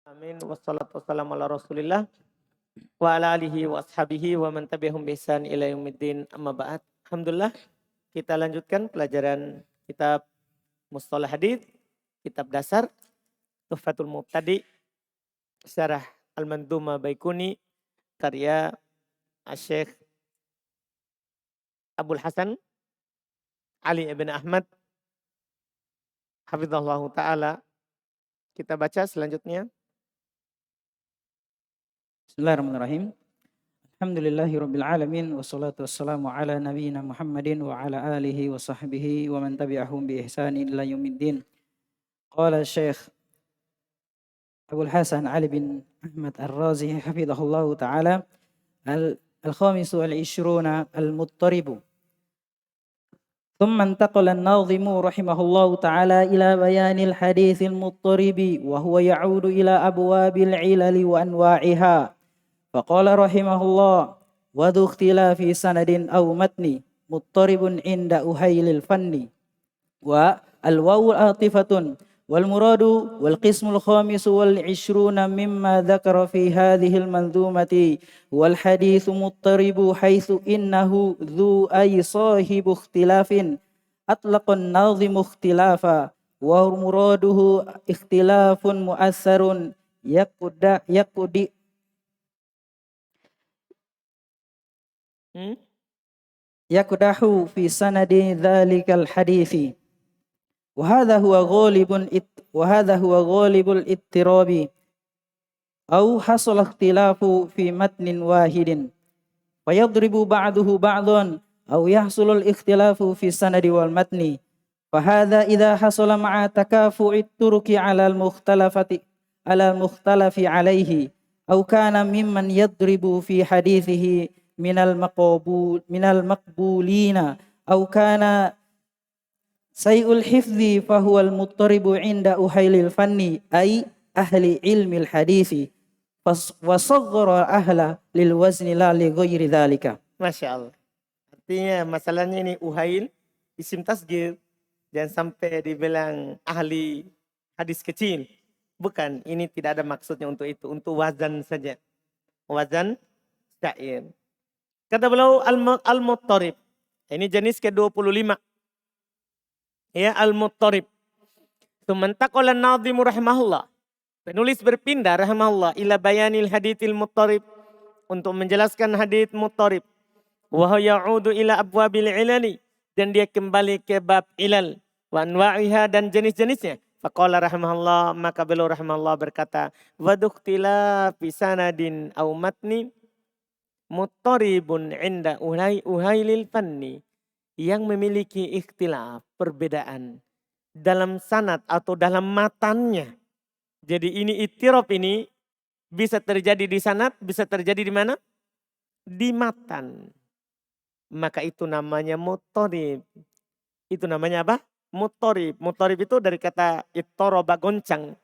Amin. Wassalatu wassalamu ala rasulillah wa ala alihi wa ashabihi wa man tabi'ahum bi ihsan ila yaumiddin amma ba'd. Alhamdulillah kita lanjutkan pelajaran kitab Mustalah Hadits, kitab dasar Tuhfatul Mubtadi, syarah Al-Mandhumah Baikuni karya Syekh Abdul Hasan Ali ibn Ahmad hafizallahu taala. Kita baca selanjutnya. Bismillahirrahmanirrahim. Alhamdulillahirabbil alamin wassalatu wassalamu ala nabiyyina Muhammadin wa ala alihi wa sahbihi wa man tabi'ahum bi ihsanin ila yaumiddin. Qala Syekh Abdul Hasan Ali bin Ahmad Ar-Razi hafizahullahu taala al-khamisu al-ishruna al-muttaribu. ثم انتقل الناظم رحمه الله تعالى إلى بيان الحديث المضطرب وهو يعود إلى أبواب العلل وأنواعها. فقال رحمه الله: وذو اختلاف سند أو متن مضطرب عند أهيل الفن. والواو عاطفة والمراد والقسم الخامس والعشرون مما ذكر في هذه المنظومة والحديث مضطرب حيث إنه ذو أي صاحب اختلاف أطلق الناظم اختلافا ومراده اختلاف مؤثر يقدح في سند ذلك الحديث. وهذا هو غالب الاضطراب أو حصل اختلاف في متن واحد فيضرب بعضه بعضا أو يحصل الاختلاف في السند والمتن. فهذا إذا حصل مع تكافؤ الطرق على المختلف عليه أو كان ممن يضرب في حديثه من المقبولين أو كان سيء الحفظ فهو المضطرب عند أهيل الفن أي أهل علم الحديث وصغر أهل للوزن لا لغير ذلك. Masya Allah. Artinya masalahnya ini uhail isim tasgir. Jangan sampai dibilang ahli hadis kecil. Bukan, ini tidak ada maksudnya untuk itu. Untuk wazan saja. Wazan syair. Kata beliau al-muttarib. Ini jenis ke-25. Ya, al-muttarib. Tumantakola nadhimu rahimahullah. Penulis berpindah rahimahullah ila bayanil hadithil muttarib. Untuk menjelaskan hadith muttarib. Wa ya'udu ila abwabil ilali. Dan dia kembali ke bab ilal. Wa anwa'iha dan jenis-jenisnya. Faqala rahimahullah, maka beliau rahimahullah berkata, wa duktila fi sanadin au matni muttaribun inda uhailil fanni. Yang memiliki ikhtilaf, perbedaan dalam sanad atau dalam matannya. Jadi ini ittirab ini bisa terjadi di sanad, bisa terjadi di mana? Di matan. Maka itu namanya muttarib. Itu namanya apa? Muttarib. Muttarib itu dari kata ittoroba, goncang.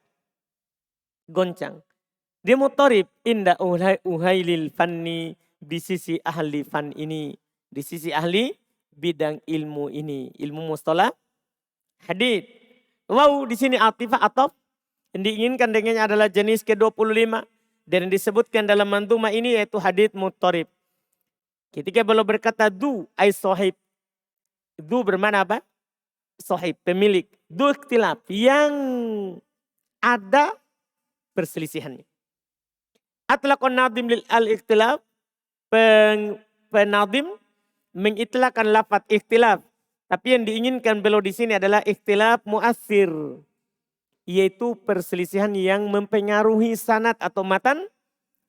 Goncang. Dia muttarib inda uhailil fanni, di sisi ahli fan ini. Di sisi ahli bidang ilmu ini, ilmu mustalah hadits. Wow, di sini atifah atau yang diinginkan dengannya adalah jenis ke-25 dan disebutkan dalam mandhumah ini yaitu hadits muttarib. Ketika beliau berkata du ay sahib. Du bermakna apa? Sahib, pemilik. Du ikhtilaf, yang ada perselisihannya. Atlaqan nadim lil al-ikhtilaf, penadim mengitlaqkan lafaz ikhtilaf. Tapi yang diinginkan beliau di sini adalah ikhtilaf muassir. Yaitu perselisihan yang mempengaruhi sanad atau matan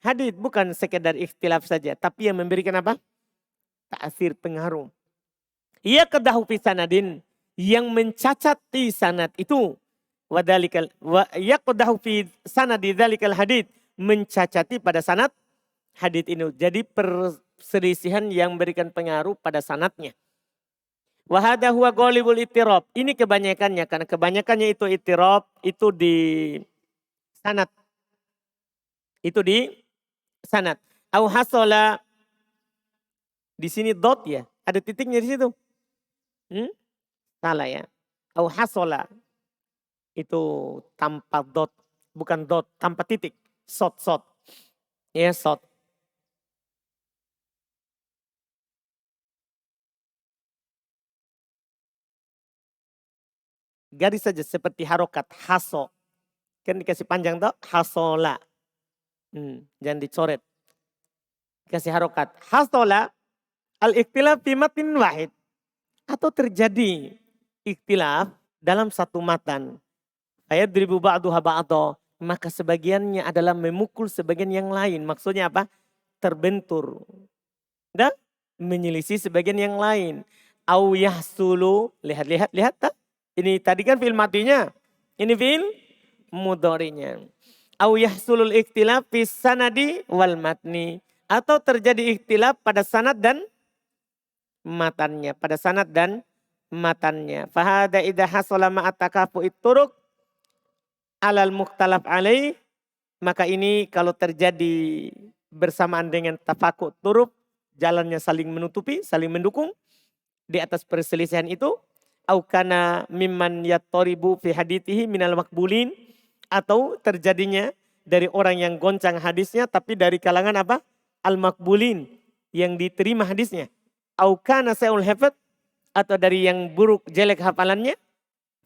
hadits. Bukan sekedar ikhtilaf saja. Tapi yang memberikan apa? Ta'asir, pengaruh. Ia kedahu fi sanadin. Yang mencacati sanad itu. Ia kedahu fi sanadi dhalikal hadits. Mencacati pada sanad hadits ini. Jadi perselisihan yang memberikan pengaruh pada sanadnya. Wahada huwa ghalibul ittirab. Ini kebanyakannya, karena kebanyakannya itu ittirab, itu di sanad. Itu di sanad. Au hasola, di sini dot ya, ada titiknya di situ. Salah ya. Au hasola, itu tanpa dot. bukan dot, tanpa titik. Sot. Ya, sot. Garis saja seperti harokat, haso. Kan dikasih panjang toh, hasola. Jangan dicoret. Kasih harokat. Hasola, al-ikhtilaf fi matin wahid. Atau terjadi ikhtilaf dalam satu matan. Ayat diribu ba'duha ba'do. Maka sebagiannya adalah memukul sebagian yang lain. Maksudnya apa? Terbentur. Dan menyelisih sebagian yang lain. Au yahsulu. Lihat. Tak? Ini tadi kan fi'il matinya. Ini fi'il mudhari'nya. Au yahsulul ikhtilaf fis sanadi wal matni. Atau terjadi ikhtilaf pada sanad dan matannya. Pada sanad dan matannya. Fahada idha hasala ma'at takafu'it turuq alal mukhtalaf alaih. Maka ini kalau terjadi bersamaan dengan tafaku turuq. Jalannya saling menutupi, saling mendukung. Di atas perselisihan itu. Au kana mimman yattaribu fi hadithihi minal makbulin. Atau terjadinya dari orang yang goncang hadisnya. Tapi dari kalangan apa? Al-makbulin. Yang diterima hadisnya. Au kana sa'ul hafad. Atau dari yang buruk jelek hafalannya.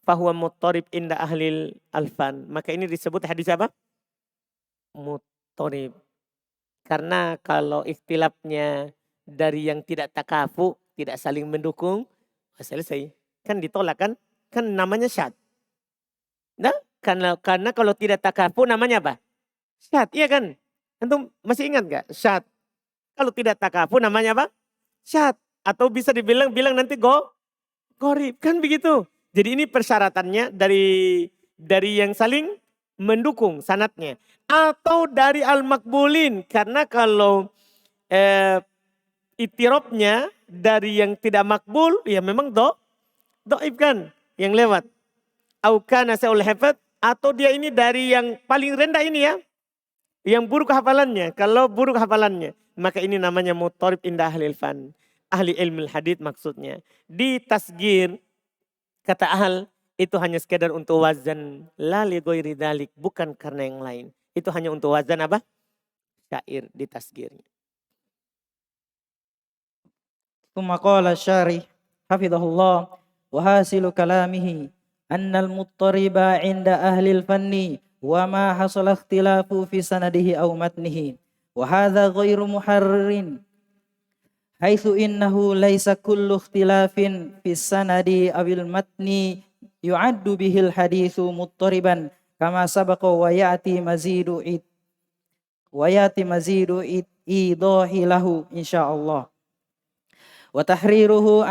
Fahuwa muttarib inda ahlil alfan. Maka ini disebut hadis apa? Muttarib. Karena kalau ikhtilafnya dari yang tidak takafu. Tidak saling mendukung. Selesai. Kan ditolak kan? Kan namanya syad. Nah, karena kalau tidak takafu namanya apa? Syad, iya kan? Antum masih ingat gak? Syad. Kalau tidak takafu namanya apa? Syad. Atau bisa bilang nanti gorib. Kan begitu. Jadi ini persyaratannya dari yang saling mendukung sanatnya. Atau dari al-makbulin. Karena kalau itirobnya dari yang tidak makbul, ya memang do'ib kan yang lewat. Aukana sa'ul hafad, atau dia ini dari yang paling rendah ini ya. Yang buruk hafalannya. Kalau buruk hafalannya, maka ini namanya muttarib inda ahlil fan. Ahli ilmu hadith maksudnya. Di tasgir, kata ahl, itu hanya sekedar untuk wazan. La li ghairi dzalik, bukan karena yang lain. Itu hanya untuk wazan apa? Syair di tasgirnya. ثم قال الشارح حفظه الله وحاصل كلامه أن المضطرب عند أهل الفن وما حصل اختلاف في سنده أو متنه وهذا غير محرر حيث إنه ليس كل اختلاف في السند أو المتن يعد به الحديث مضطربا كما سبق ويأتي مزيد إيضاح له إن شاء الله. وتحريره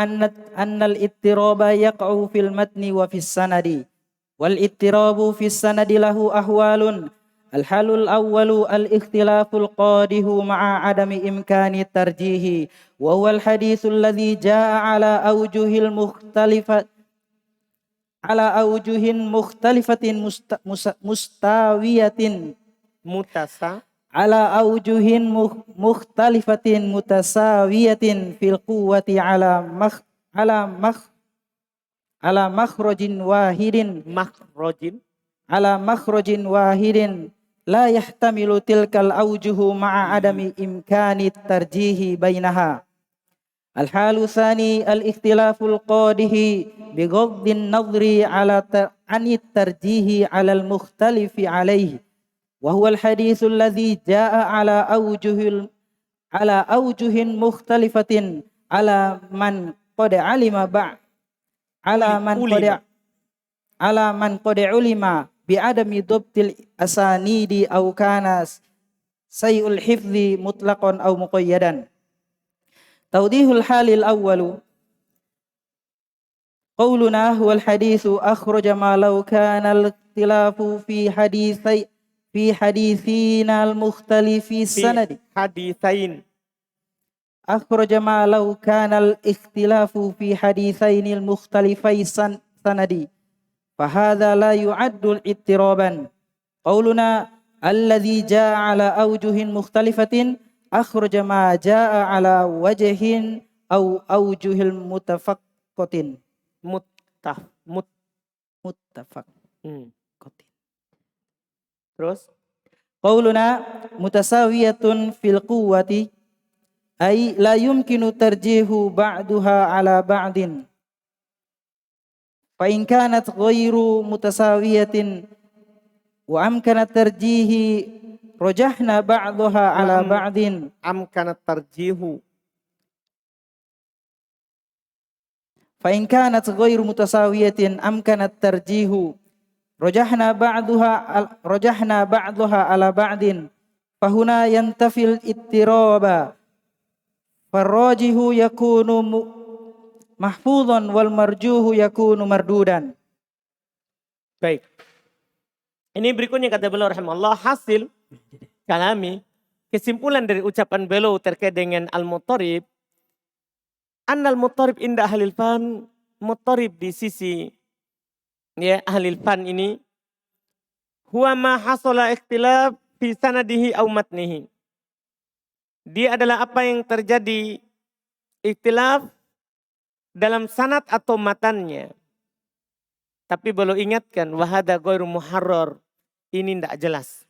أن الاضطراب يقع في المتن وفي السند والاضطراب في السند له أحوال. الحال الأول الاختلاف القادح مع عدم إمكان الترجيح وهو الحديث الذي جاء على أوجه مختلفة مستوية على أوجه مختلفة متساوية في القوة على مخرج واحد لا يحتمل تلك الأوجه مع عدم إمكان الترجيح بينها. الحال الثاني الاختلاف القادح بغض النظر عن الترجيح على المختلف عليه وهو الحديث الذي جاء على أوجه مختلفة على من قد علم بعدم ضبط الأسانيد أو كان سيء الحفظ مطلقا أو مقيدا. توضيح الحال الأول قولنا هو الحديث أخرج ما لو كان الاختلاف في حديثين المختلف السند أخرج ما لو كان الاختلاف في حديثين المختلفي السند فهذا لا يعد اضطرابا. قولنا الذي جاء على أوجه مختلفة أخرج ما جاء على وجه أو أوجه المتفقة متفق. Terus? Qauluna mutasawiyatun fil quwwati ay la yumkinu tarjihu ba'duha ala ba'din. Fa in kanat ghairu mutasawiyatin wa amkanat tarjihi rajahna ba'daha ala ba'din. Amkanat tarjihu. Fa in kanat ghairu mutasawiyatin amkanat tarjihu rajahna ba'daha ala ba'din. Fahuna yantafil ittiraba. Farrajihu yakunu mahfudhan wal marjuhu yakunu mardudan. Baik. Ini berikutnya kata beliau rahimahullah, hasil kalami, kesimpulan dari ucapan beliau terkait dengan al-muttarib. Annal muttarib inda ahlil fan, muttarib di sisi ya ahlil fan ini, huwa ma hasala ikhtilaf fi sanadihi aw matnihi. Dia adalah apa yang terjadi ikhtilaf dalam sanad atau matannya. Tapi beliau ingatkan, wahada ghairu muharrar. Ini tidak jelas.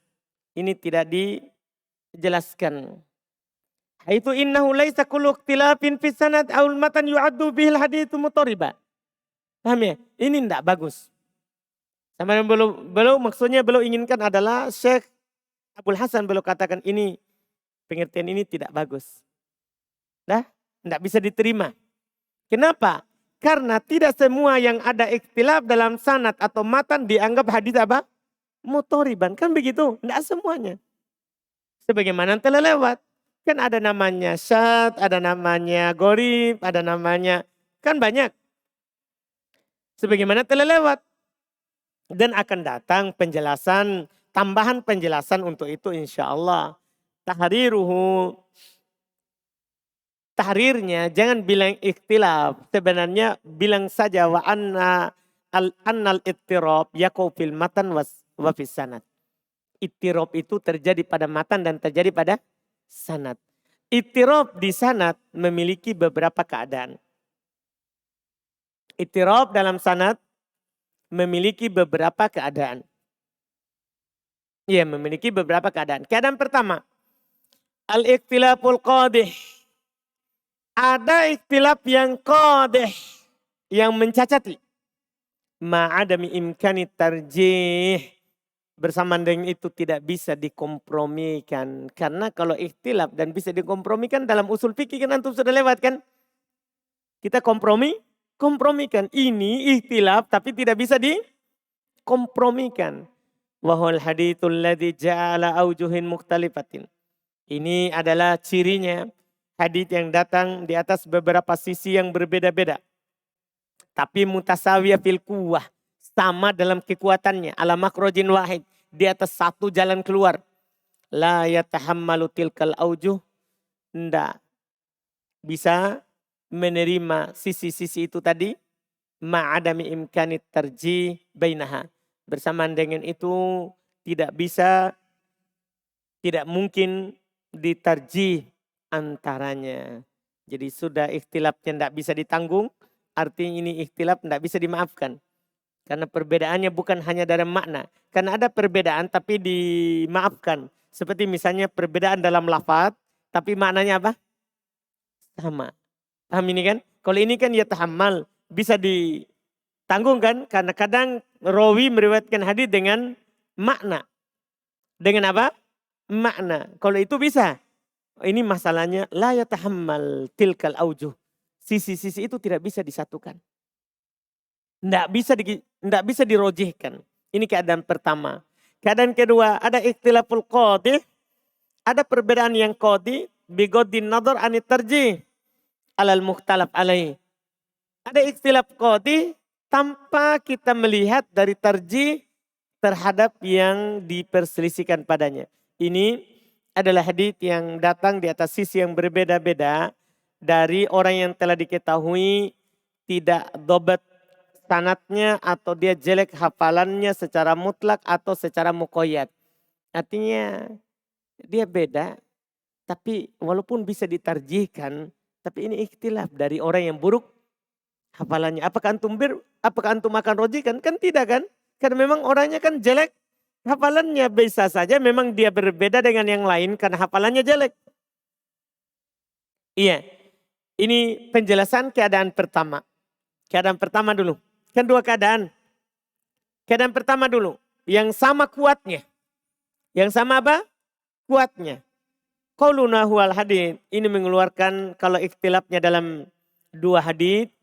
Ini tidak dijelaskan. Itu innahu laisa kullu ikhtilafin fi sanad aw matan yu'addu bihil haditsu mutariba. Paham ya? Ini tidak bagus. Sama yang beliau maksudnya beliau inginkan adalah Syekh Abdul Hasan beliau katakan ini pengertian ini tidak bagus. Nah, tidak bisa diterima. Kenapa? Karena tidak semua yang ada ikhtilaf dalam sanad atau matan dianggap hadis apa? Mutoriban. Kan begitu? Tidak semuanya. Sebagaimana telah lewat. Kan ada namanya syad, ada namanya gorib, ada namanya. Kan banyak. Sebagaimana telah lewat. Dan akan datang penjelasan, tambahan penjelasan untuk itu insya Allah. Tahrirnya jangan bilang ikhtilaf. Sebenarnya bilang saja wa annal ittirab yaqau fil matan wa fis sanad. Ittirab itu terjadi pada matan dan terjadi pada sanad. Ittirab di sanad memiliki beberapa keadaan. Ittirab dalam sanad memiliki beberapa keadaan. Iya, memiliki beberapa keadaan. Keadaan pertama, al-ikhtilaful qadih. Ada ikhtilaf yang qadih, yang mencacati. Ma'adami imkani tarjih. Bersamaan dengan itu tidak bisa dikompromikan. Karena kalau ikhtilaf dan bisa dikompromikan dalam usul fikih kan antum sudah lewat kan. Kita kompromikan. Ini ikhtilaf tapi tidak bisa dikompromikan. Wahul hadithul ladzi ja'ala aujuhin mukhtalifatin. Ini adalah cirinya hadits yang datang di atas beberapa sisi yang berbeda-beda. Tapi mutasawiyah fil quwwah. Sama dalam kekuatannya. Ala makrojin wahid. Di atas satu jalan keluar. La yatahammalu tilkal aujuh. Tidak bisa menerima sisi-sisi itu tadi. Ma'adami imkanit tarjih bainaha. Bersamaan dengan itu tidak mungkin ditarjih antaranya. Jadi sudah ikhtilafnya tidak bisa ditanggung. Artinya ini ikhtilaf tidak bisa dimaafkan. Karena perbedaannya bukan hanya dari makna. Karena ada perbedaan tapi dimaafkan. Seperti misalnya perbedaan dalam lafaz. Tapi maknanya apa? Sama. Paham ini kan? Kalau ini kan ya tahammal. Bisa ditanggung kan? Karena kadang rawi meriwayatkan hadis dengan makna. Dengan apa? Makna. Kalau itu bisa. Ini masalahnya la yatahammal tilkal aujuh. Sisi-sisi itu tidak bisa disatukan. Tidak bisa dirojihkan. Ini keadaan pertama. Keadaan kedua, ada ikhtilaful qadih. Ada perbedaan yang qadih. Bigodin nador anit tarjih. Alal mukhtalaf alaih. Ada ikhtilaf qadih tanpa kita melihat dari tarjih terhadap yang diperselisihkan padanya. Ini adalah hadits yang datang di atas sisi yang berbeda-beda dari orang yang telah diketahui tidak dobat sanatnya atau dia jelek hafalannya secara mutlak atau secara muqayyad. Artinya dia beda tapi walaupun bisa ditarjihkan tapi ini ikhtilaf dari orang yang buruk hafalannya. Apakah antum akan rojikan? Kan tidak kan? Karena memang orangnya kan jelek Hafalannya bisa saja memang dia berbeda dengan yang lain karena hafalannya jelek. Iya, ini penjelasan keadaan pertama. Keadaan pertama dulu. Kan dua keadaan. Keadaan pertama dulu. Yang sama kuatnya. Yang sama apa? Kuatnya. Qauluna huwal hadith. Ini mengeluarkan kalau ikhtilafnya dalam dua hadith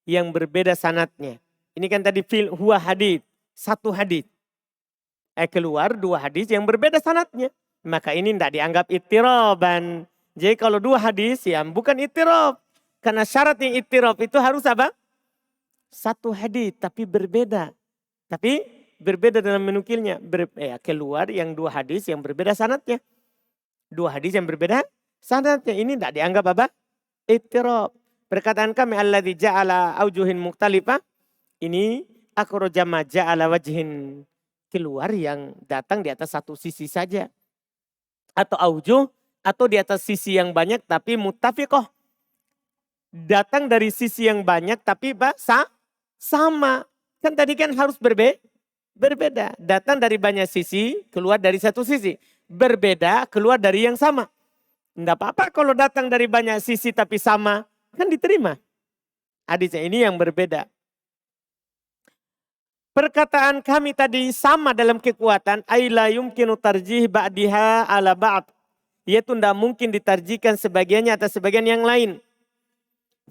yang berbeda sanatnya. Ini kan tadi huwa hadith. Satu hadith. Keluar dua hadis yang berbeda sanatnya. Maka ini tidak dianggap ittiraban. Jadi kalau dua hadis ya bukan ittirab. Karena syarat yang ittirab itu harus apa? Satu hadis tapi berbeda. Tapi berbeda dalam menukilnya. Keluar yang dua hadis yang berbeda sanatnya. Dua hadis yang berbeda sanatnya. Ini tidak dianggap apa? Ittirab. Perkataan kami alladzi ja'ala aujuhin mukhtalifah. Ini akhraja ma ja'ala wajhin. Keluar yang datang di atas satu sisi saja. Atau aujuh. Atau di atas sisi yang banyak tapi muttafiqah. Datang dari sisi yang banyak tapi sama. Kan tadi kan harus berbeda. Datang dari banyak sisi, keluar dari satu sisi. Berbeda, keluar dari yang sama. Tidak apa-apa kalau datang dari banyak sisi tapi sama. Kan diterima. Hadisnya ini yang berbeda. Perkataan kami tadi sama dalam kekuatan. Aila yumkinu tarjih ba'diha ala ba'd. Yaitu tidak mungkin ditarjikan sebagiannya atas sebagian yang lain.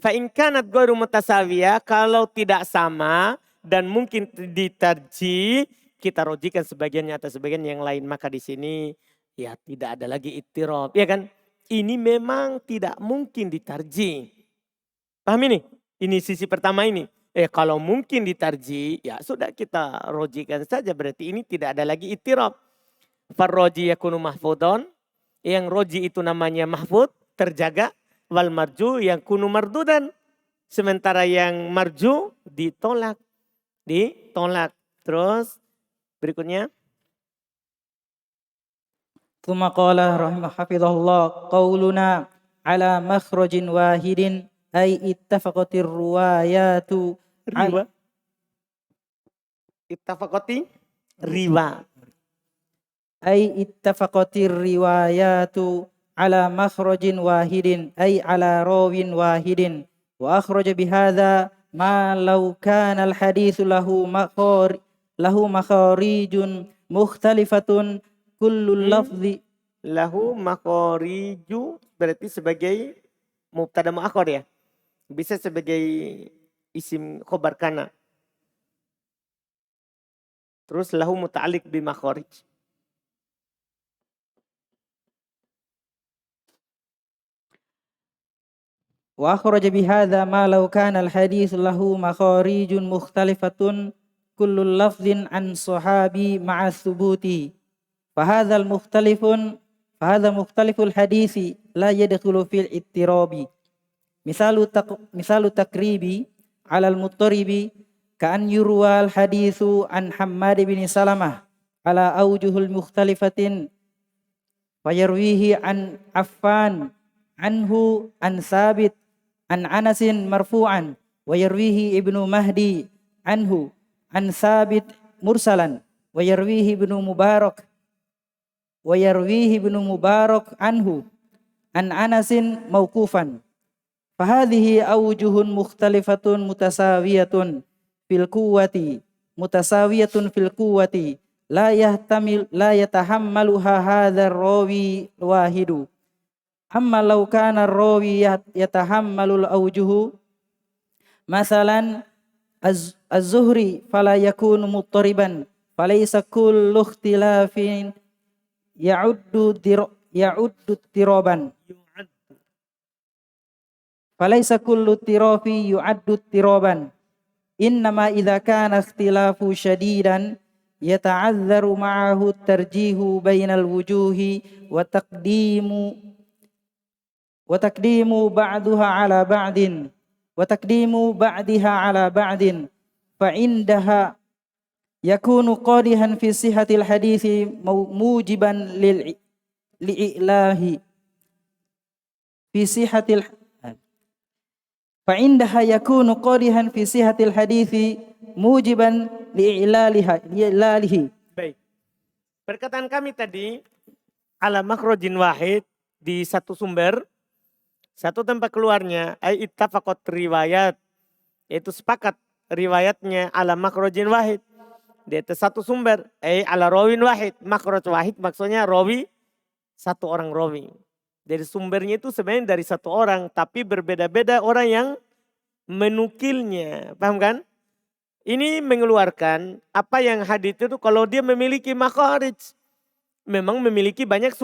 Fa'in kanat ghairu mutasawiyah. Kalau tidak sama dan mungkin ditarjih. Kita rojikan sebagiannya atas sebagian yang lain. Maka di sini ya tidak ada lagi ittirab. Ya kan? Ini memang tidak mungkin ditarjih. Paham ini? Ini sisi pertama ini. Kalau mungkin ditarji, ya sudah kita rojikan saja. Berarti ini tidak ada lagi ittirab. Farroji yakunu mahfudon. Yang roji itu namanya mahfud, terjaga. Wal marju yang kunu mardudan. Sementara yang marju ditolak. Terus berikutnya. Tsumma qala rahimahullah qauluna ala makhrajin wahidin ay ittafaqatir ruwayatu Riwa. Ittafaqati riwa. Ay ittafaqatir riwayatu ala makhrajin wahidin ay ala rawin wahidin wa akhraja bihadza ma law kana al haditsu lahu makharijun mukhtalifatun kullul lafzi Lahu makhariju berarti sebagai mubtada muakhar ya. Bisa sebagai isim khobar kana. Terus lahu muta'alliq bi makharij. wa akhraja bihadza ma law kana al hadits lahu makharijun mukhtalifatun kullul lafzin an sahabi ma'a thubuti fahadza mukhtaliful hadisi la yadkhulu fil ittirabi misalu takribi alal muttaribi ka'an yurwal hadithu an Hammad bin Salamah ala awjuhul mukhtalifatin fayarwihi an Affan anhu an Sabit an Anasin marfu'an wa yarwihi Ibnu Mahdi anhu an Sabit mursalan wa yarwihi Ibnu Mubarak anhu an Anasin mauqufan fahadhihi awjuhun mukhtalifatun mutasawiyatun fil quwwati la yatahammaluha hadzal rawi wahidu amma law kana ar-rawi yatahammalul awjuhu masalan az-zuhri fala yakunu muttariban falaysa kullu ikhtilafin ya'uddu tiraban falaysa kullu tirafi yu'addu tiraban innama idza kana ikhtilafu shadidan yata'adzaru ma'ahu tarjihu bainal wujuhi wa taqdimu ba'diha ala ba'din fa indaha yakunu qadihan fi sihhatil hadithi mujiban li'ilahi fi sihhatil فعندها يكون قادحا في صحة الحديث موجبا لإعلاله. Baik. Perkataan kami tadi ala makhrajin wahid di satu sumber, satu tempat keluarnya ay ittafaqat riwayat, yaitu sepakat riwayatnya ala makhrajin wahid. Di atas satu sumber, ala rawin wahid. Makhraj wahid maksudnya rawi, satu orang rawi. Jadi sumbernya itu sebenarnya dari satu orang, tapi berbeda-beda orang yang menukilnya. Paham kan? Ini mengeluarkan apa yang hadits itu kalau dia memiliki makharij. Memang memiliki banyak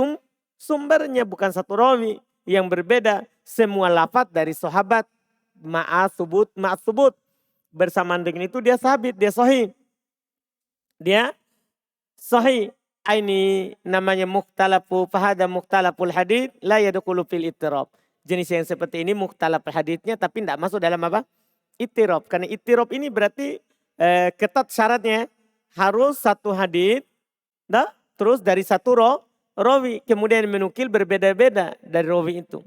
sumbernya, bukan satu rawi yang berbeda. Semua lafaz dari sahabat. Ma'asubut. Bersamaan dengan itu dia sabit, dia sahih. Dia sahih. Ini namanya mukhtalafu fahada mukhtalaful hadits la yadkhulu fil ittirab. Jenis yang seperti ini mukhtalaf haditsnya tapi tidak masuk dalam apa? Ittirab. Karena ittirab ini berarti ketat syaratnya harus satu hadits terus dari satu rawi kemudian menukil berbeda-beda dari rawi itu.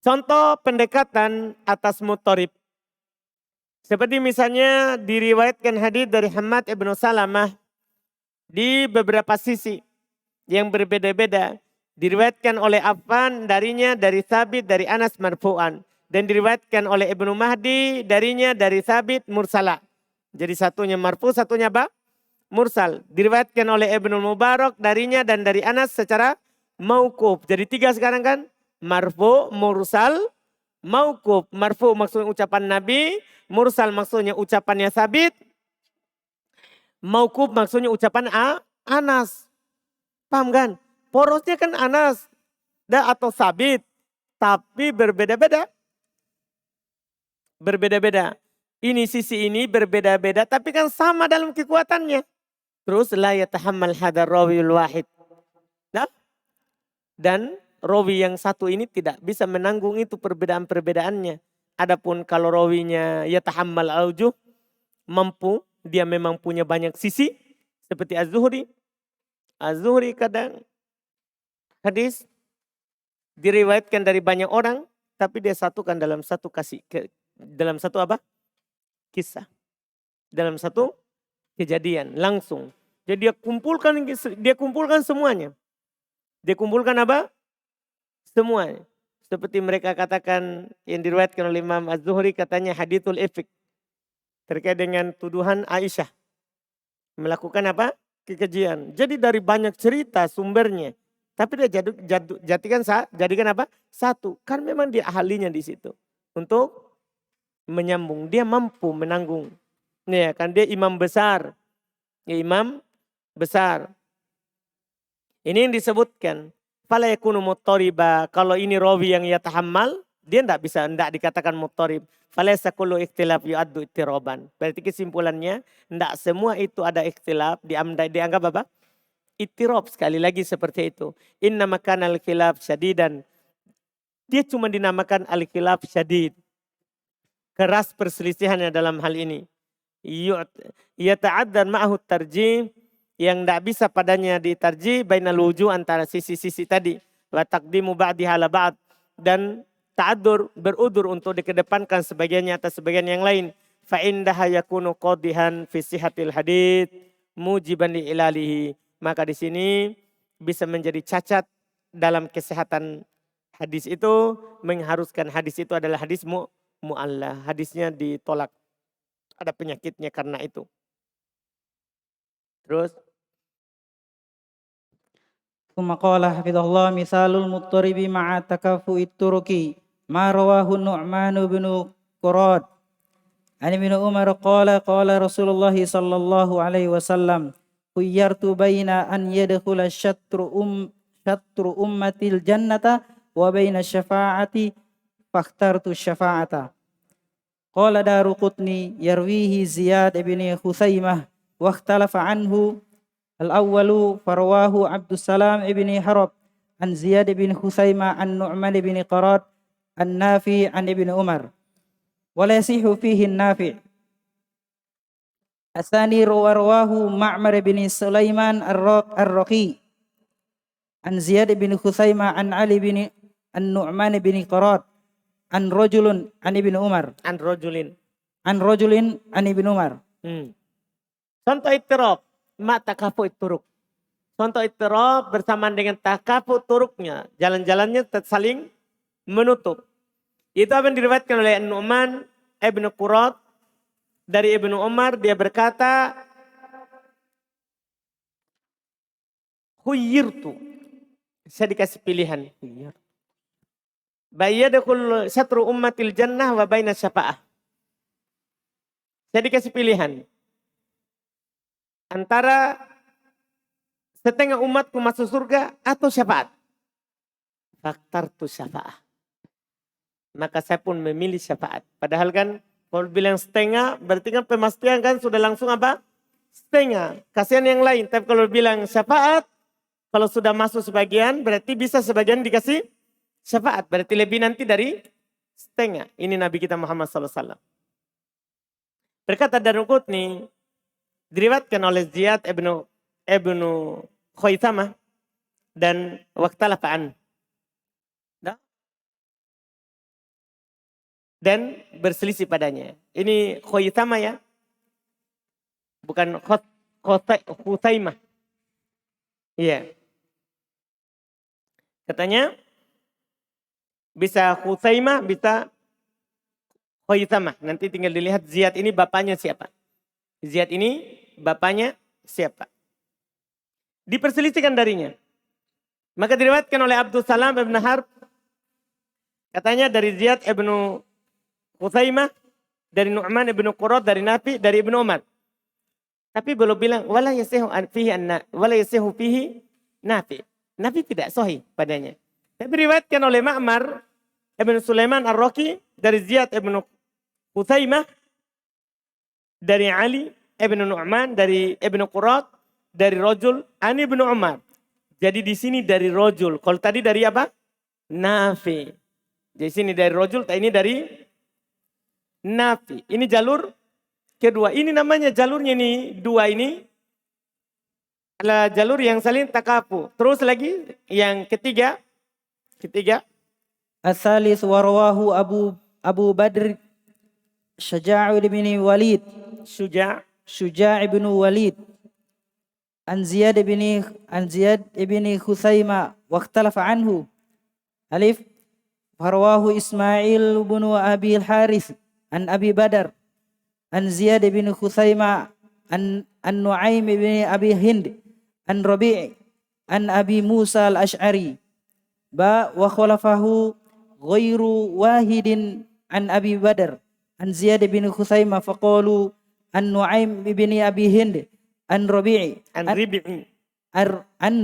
Contoh pendekatan atas muttarib. Seperti misalnya diriwayatkan hadits dari Hammad ibnu Salamah di beberapa sisi yang berbeda-beda. Diriwayatkan oleh Affan darinya dari Thabit dari Anas marfu'an. Dan diriwayatkan oleh Ibnu Mahdi darinya dari Thabit mursala. Jadi satunya marfu, satunya mursal. Diriwayatkan oleh Ibnu Mubarak darinya dan dari Anas secara mauquf. Jadi 3 sekarang kan? Marfu, mursal, mauquf. Marfu maksudnya ucapan Nabi, mursal maksudnya ucapannya Thabit, mauquf maksudnya ucapan Anas. Paham kan? Porosnya kan Anas atau Thabit, tapi berbeda-beda. Berbeda-beda. Ini sisi ini berbeda-beda tapi kan sama dalam kekuatannya. Terus la yatahammal hadar rawiyul wahid. Dan rawi yang satu ini tidak bisa menanggung itu perbedaan-perbedaannya. Adapun kalau rawinya yatahammal aujuh, mampu, dia memang punya banyak sisi seperti Az-Zuhri. Az-Zuhri kadang hadis diriwayatkan dari banyak orang tapi dia satukan dalam satu dalam satu apa? Kisah. Dalam satu kejadian langsung. Jadi dia kumpulkan semuanya. Dia kumpulkan apa? Semuanya. Seperti mereka katakan yang diriwayatkan oleh Imam Az-Zuhri katanya hadithul ifk. Terkait dengan tuduhan Aisyah. Melakukan apa? Kekejian. Jadi dari banyak cerita sumbernya. Tapi dia jadikan apa? Satu. Kan memang dia ahlinya di situ. Untuk menyambung. Dia mampu menanggung. Ya, kan dia imam besar. Ya, imam besar. Ini yang disebutkan. Fala yakunu muttariba. Kalau ini rawi yang yatahammal, dia tidak dikatakan muttarib. Falaysa kullu ikhtilaf yu'addu ittiraban. Berarti kesimpulannya, tidak semua itu ada ikhtilaf, dianggap apa? Ittirab, sekali lagi seperti itu. Inna makan al-khilaf syadidan. Dia cuma dinamakan al-khilaf syadid. Keras perselisihannya dalam hal ini. Yata'addan ma'ahu tarjih, yang tidak bisa padanya ditarjih bainal wujuh antara sisi-sisi tadi. Wa taqdimu ba'diha ala ba'd. Dan ta'adur, berudur untuk dikedepankan sebagiannya atas sebagian yang lain. Fa indaha yakunu qadihan fi sihatil hadits mujiban li ilalihi. Maka di sini bisa menjadi cacat dalam kesehatan hadis itu, mengharuskan hadis itu adalah hadis mu'allah. Hadisnya ditolak. Ada penyakitnya karena itu. Terus ثم قال حفظه الله مثال المضطرب مع تكافؤ الطرق ما رواه النعمان بن قراد عن ابن عمر قال قال رسول الله صلى الله عليه وسلم خيرت بين أن يدخل شطر أمة الجنة وبين الشفاعة فاخترت الشفاعة. قال دارقطني يرويه زياد بن خثيمة واختلف عنه. الأول فرواه عبد السلام بن حرب عن زياد بن خثيمة عن نعمان بن قراد النافع عن ابن عمر ولا يصح فيه النافع. الثاني رواه معمر بن سليمان الرقي عن زياد بن خثيمة عن علي بن النعمان بن قراد عن رجل عن ابن عمر عن رجل عن ابن عمر. Contoh ittirab. Ma takafu turuk. Contoh ittirab bersamaan dengan takafu turuknya. Jalan-jalannya saling menutup. Itu apa yang diriwayatkan oleh Nu'man ibn Qurat dari Ibnu Umar. Dia berkata, khuyyirtu. Saya dikasih pilihan. Bayyadakul syatru ummatil jannah wa baina syafa'ah. Saya dikasih pilihan. Antara setengah umatku masuk surga atau syafaat. Faktartu syafa'ah. Maka saya pun memilih syafaat. Padahal kan kalau bilang setengah berarti kan pemastian kan sudah langsung apa? Setengah. Kasihan yang lain. Tapi kalau bilang syafaat, kalau sudah masuk sebagian berarti bisa sebagian dikasih syafaat. Berarti lebih nanti dari setengah. Ini Nabi kita Muhammad SAW. Berkata Daruqutni, diriwayatkan oleh Ziyad ibnu Khuythamah dan waqtalafa an. Dan berselisih padanya. Ini Khuythamah ya. Bukan Khuthaimah. Iya. Katanya bisa Khuthaimah, bisa Khuythamah. Nanti tinggal dilihat Ziyad ini bapaknya siapa. Ziyad ini bapaknya siapa. Diperselisihkan darinya. Maka diriwayatkan oleh Abdul Salam ibn Harb. Katanya dari Ziyad ibnu Khuthaimah, dari Nu'man ibn Qurat, dari Nafi, dari Ibnu Umar. Tapi belum bilang wala yasihu fihi Nafi. Nafi tidak sahih padanya. Tapi diriwayatkan oleh Ma'mar ibn Sulaiman Ar-Raqi dari Ziyad ibn Khuthaimah, dari Ali ibn Nu'man, dari Ibnu Qurat, dari Rajul Ani ibn Umar. Jadi di sini dari Rajul. Kalau tadi dari apa? Nafi. Di sini dari Rajul, ini dari Nafi. Ini jalur kedua. Ini namanya jalurnya ini dua ini adalah jalur yang saling takafu. Terus lagi yang ketiga. As-salis warwahu Abu Badr Syuja' bin Walid. Syuja' bin Walid. An Ziyad ibn Khuzaimah waqtalafa anhu. Alif. Farwahu Ismail bin Abi al-Harith an Abi Badar an Ziyad bin Khuzaimah an Nu'aim bin Abi Hind an Rabi' an Abi Musa al-Ash'ari wa khalafahu ghairu wahidin an Abi Badar an Ziyad bin Khuzaimah faqalu an Nu'aim bin Abi Hind an Rabi' an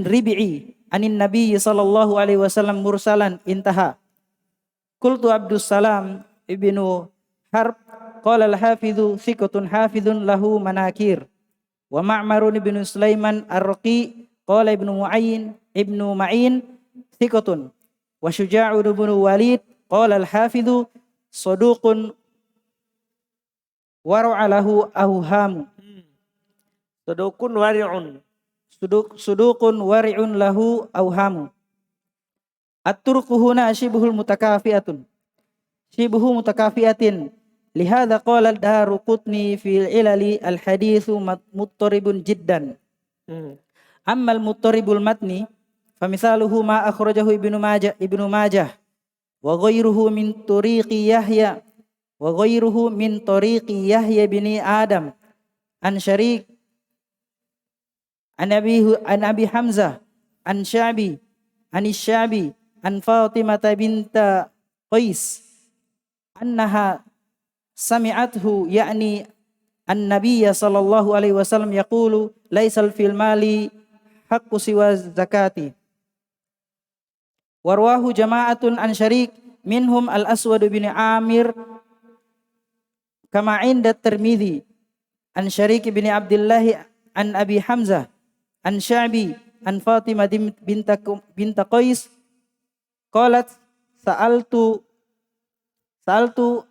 Ribi'i anin Nabi sallallahu alaihi wasallam mursalan intaha. Qultu Abdus Salam ibnu Harb qala al-hafidhu thiqatun hafidhun lahu manakir wa Ma'marun ibnu Sulaiman Ar-Raqi qala ibnu Ma'in thiqatun wa Syuja' ibn Walid qala al-hafidhu saduqun war'a lahu awham. Suduqun wari'un lahu awhamu. At-turqu huna shibhul mutakafiatin. Lihadza qala ad-Daruqutni fil ilali al-haditsu muttaribun jiddan. Amma al-muttaribul matni famisaluhu ma akhrajahu Ibnu Majah wa ghairuhu min tariqi Yahya bin Adam an Syarik an Abi Hamzah an Sya'bi an Fatimah binta Qais annaha sami'athu yakni an-nabiy sallallahu alaihi wasallam yaqulu laisal fil mali haqqu siwa zakati. Warwahu jama'atun an Syarik minhum al-Aswad bin Amir kama inda Tirmidzi an Syarik bin Abdullah an Abi Hamzah an Sya'bi an Fatimah binta Qais qalat sa'altu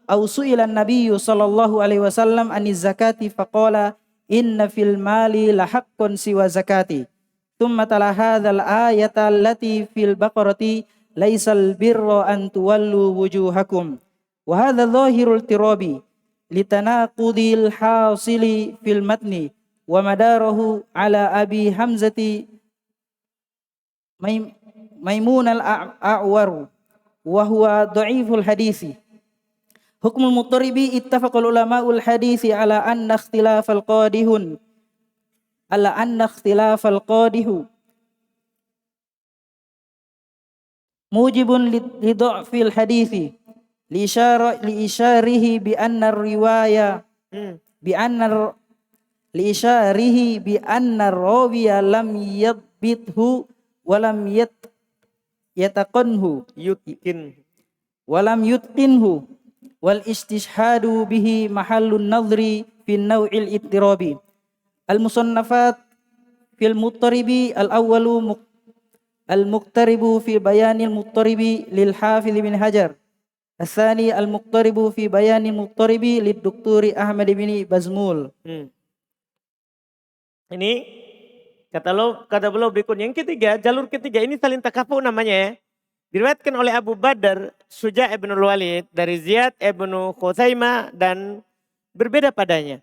aw su'ila an-nabiy sallallahu alaihi wasallam aniz zakati faqala inna fil mali la haqqun siwa zakati. Thumma tala hadzal ayata allati fil baqarati laisal birra an tuwallu wujuhakum. Wa hadza dhahirul tirabi litanaqudil hasili fil matni wa madarahu ala Abi Hamzati Maimun al-A'war wa huwa dha'iful hadisi. Hukmul muttaribi ittafaqal ulama'ul hadisi ala anna ikhtilafal qadihu mujibun li dha'fil hadisi li isyarihi bi anna riwaya bi anna li isyarihi bi anna rawiya lam yadbithu wa lam yataqanhu yutqinhu wal istishhadu bihi mahallun nadhri fi naw'il ittirabi. Al musannafat fil muttaribi al awwalu al muqtaribu fi bayanil muttaribi lil Hafidz bin Hajar. As-tsani al muqtaribu fi bayanil muttaribi lid Dr. Ahmad bin Bazmul. Ini kata beliau berikutnya. Yang ketiga, jalur ketiga ini saling takafu namanya ya. Diriwayatkan oleh Abu Badr Syuja' ibn al-Walid dari Ziyad ibn Khuzaimah dan berbeda padanya.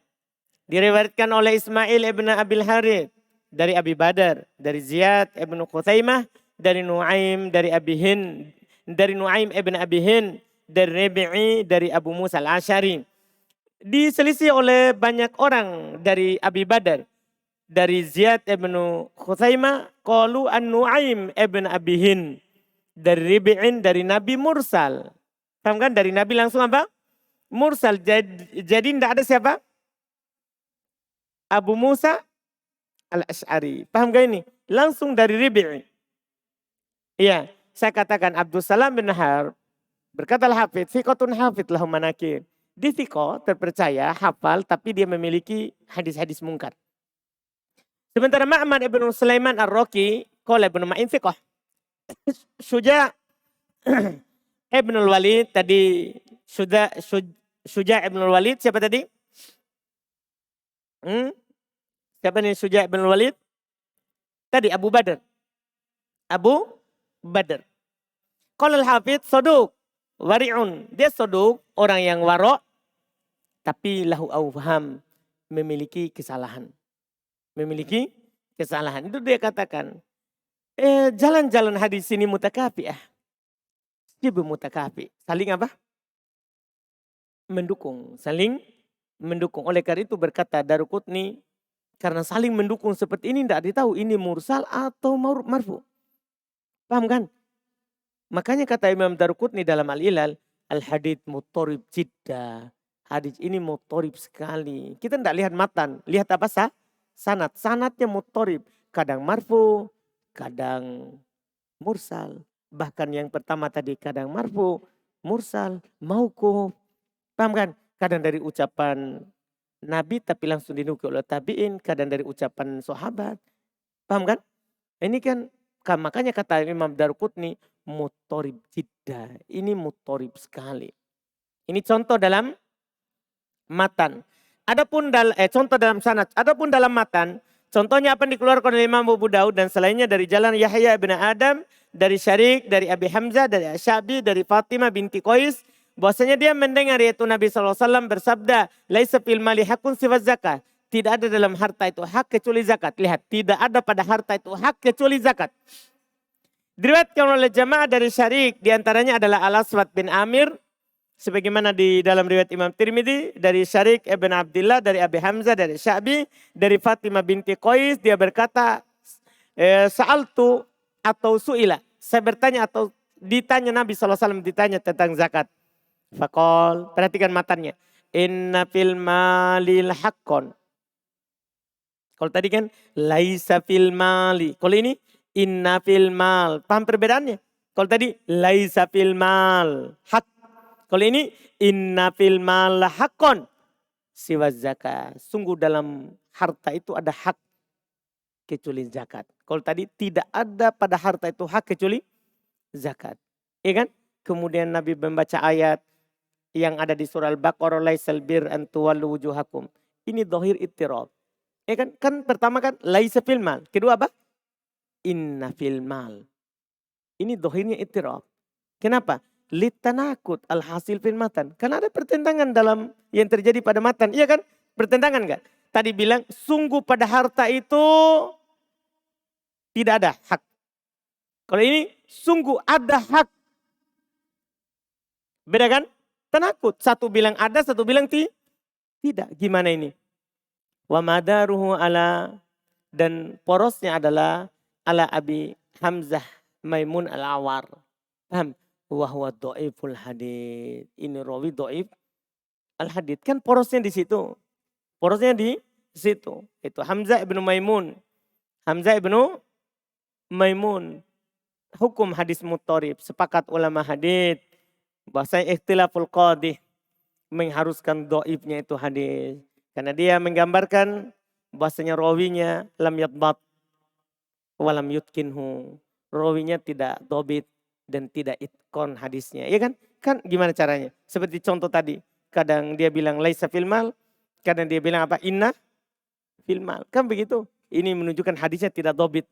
Diriwayatkan oleh Ismail ibn Abil Harith dari Abi Badr, dari Ziyad ibn Khuzaimah, dari Nuaim dari Nuaim ibn Abi Hind, dari Rabi'i dari Abu Musa al-Asy'ari. Diselisih oleh banyak orang dari Abi Badr. Dari Ziyad ibn Khuzaimah, qalu an-Nuaim ibn Abi Hind. Dari Rabi'in, dari Nabi mursal. Paham kan? Dari Nabi langsung apa? Mursal. Jadi tidak ada siapa? Abu Musa al-Asy'ari. Paham gak ini? Langsung dari Rabi'i. Iya, saya katakan Abdul Salam bin Harb berkata al-Hafidz, thiqatun hafidz lahu manakir. Dia thiqah, terpercaya, hafal, tapi dia memiliki hadis-hadis mungkar. Sementara Ma'mar ibn Sulaiman ar-Raqi, qala ibn Ma'in thiqah. Syuja' ibn al-Walid tadi, Syuja' ibn al-Walid siapa tadi? Siapa nih Syuja' ibn al-Walid? Tadi Abu Badr. Qala al-Hafidz saduq wari'un. Dia saduq, orang yang waro' tapi lahu awham, memiliki kesalahan. Itu dia katakan. Jalan-jalan hadis ini mutakafi'ah. Dia bermutakafi. Saling apa? Saling mendukung. Oleh karena itu berkata Daruqutni, karena saling mendukung seperti ini tidak ditahu ini mursal atau marfu. Paham kan? Makanya kata Imam Daruqutni dalam Al-Ilal, al-hadits muttarib jidda. Hadis ini muttarib sekali. Kita tidak lihat matan, lihat apa sanad. Sanadnya muttarib, kadang marfu, kadang mursal. Bahkan yang pertama tadi kadang marfu, mursal, mauquf. Paham kan? Kadang dari ucapan Nabi tapi langsung dinukil oleh tabi'in. Kadang dari ucapan sahabat. Paham kan? Ini kan makanya kata Imam Daruqutni muttarib jidda. Ini muttarib sekali. Ini contoh dalam matan. Adapun contoh dalam sanad. Adapun dalam matan, contohnya apa yang dikeluarkan oleh Imam Abu Daud dan selainnya dari jalan Yahya bin Adam, dari Syarik, dari Abi Hamzah, dari Asyabi, dari Fatimah binti Qais. Bahwasanya dia mendengar yaitu Nabi SAW bersabda, laisa fil mali hakun siwa zakat. Tidak ada dalam harta itu hak kecuali zakat. Lihat, tidak ada pada harta itu hak kecuali zakat. Diriwayatkan oleh jamaah dari Syarik, diantaranya adalah Al-Aswad bin Amir, sebagaimana di dalam riwayat Imam Tirmidzi, dari Syarik ibn Abdullah, dari Abi Hamzah, dari Syabi, dari Fatimah binti Qais, dia berkata, sa'altu atau su'ila. Saya bertanya atau ditanya Nabi SAW ditanya tentang zakat. Faqal, perhatikan matanya. Inna fil malil haqqon. Kalau tadi kan laisa fil mali. Kalau ini inna fil mal. Paham perbedaannya? Kalau tadi laisa fil mal hak. Kalau ini inna fil mal haqqon siwa zakat. Sungguh dalam harta itu ada hak kecuali zakat. Kalau tadi tidak ada pada harta itu hak kecuali zakat. Iya kan? Kemudian Nabi membaca ayat yang ada di surah Al-Baqarah, laisal bir an tuwallu wujuhakum. Ini dhahir ittirab. Ya kan? Kan pertama kan laisa fil mal. Kedua apa? Inna fil mal. Ini dhahirnya ittirab. Kenapa? Litanakut al-hasil fil matan. Karena ada pertentangan dalam yang terjadi pada matan. Iya kan? Pertentangan kan? Tadi bilang sungguh pada harta itu tidak ada hak. Kalau ini sungguh ada hak. Beda kan? Tenakut. Satu bilang ada, satu bilang tidak. Gimana ini? Wa madaruhu ala, dan porosnya adalah ala Abi Hamzah Maimun al-Awar. Paham? Wa huwa dhaiful hadits. Ini rawi dhaif al-hadits. Kan porosnya di situ. Porosnya di situ. Itu Hamzah ibnu Maimun. Hamzah ibnu Maimun. Hukum hadis muttarib. Sepakat ulama hadits bahwasanya ikhtilaful qadih mengharuskan dhaifnya itu hadis. Karena dia menggambarkan bahwasanya rawinya lam yadbat walam yutkinhu. Rawinya tidak dobit dan tidak itkon hadisnya. Iya kan? Kan gimana caranya? Seperti contoh tadi. Kadang dia bilang laisa fil mal, kadang dia bilang apa? Inna fil mal. Kan begitu. Ini menunjukkan hadisnya tidak dobit.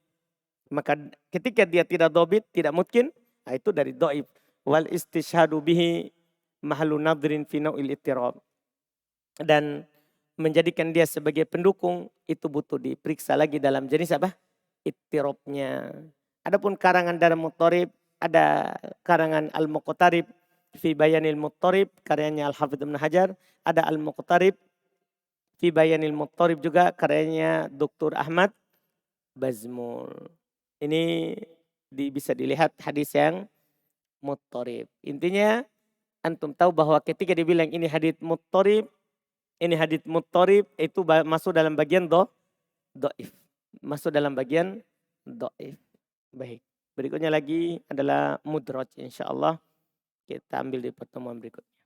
Maka ketika dia tidak dobit, tidak mungkin, nah itu dari dhaif. Wal istishhadu bihi mahlu nadrin fi nau'il ittirab. Dan menjadikan dia sebagai pendukung itu butuh diperiksa lagi dalam jenis apa? Ittirabnya. Adapun karangan dalam muttarib, ada karangan Al-Muqtarib fi Bayanil Muttarib, karyanya Al-Hafidz Ibnu Hajar, ada Al-Muqtarib fi Bayanil Muttarib juga karyanya Dr. Ahmad Bazmul. Ini bisa dilihat hadis yang muttarib. Intinya antum tahu bahwa ketika dibilang ini hadis muttarib, ini hadis muttarib itu masuk dalam bagian dhaif. Masuk dalam bagian dhaif. Baik. Berikutnya lagi adalah mudraj, insyaallah kita ambil di pertemuan berikutnya.